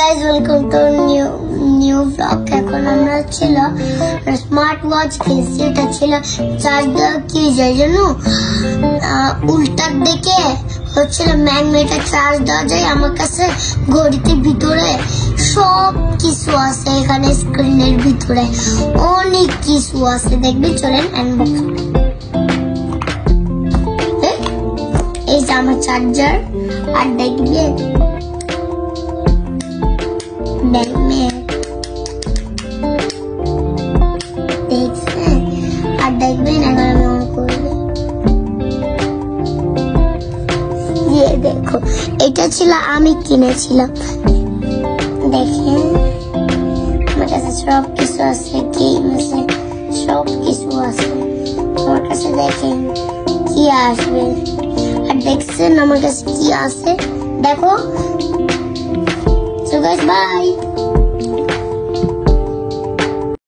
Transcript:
guys, welcome to new vlog. এখন আমরা ছিল স্মার্ট ওয়াচ কিনছি। এটা ছিল চার্জ দেওয়া কি যায় জানো, উল্টার দিকে হচ্ছিল ম্যাগনেটের চার্জ দেওয়া যায়। আমার কাছে ঘড়িতে ভিতরে সব কিছু আছে, এখানে স্ক্রিনের ভিতরে অনেক কিছু আছে, দেখবি চলেন আনবক্স। এই যে আমার চার্জার, আর দেখবে দেখছেন, আর দেখবেন এখন আমি অন করবো। দেখো এটা ছিল আমি কিনেছিলাম, দেখেন আমার কাছে সব কিছু আছে, গেম আছে, সব কিছু আছে আমার কাছে। দেখেন কি আসবে, আর দেখছেন আমার কাছে কি আছে, দেখো। So guys, bye.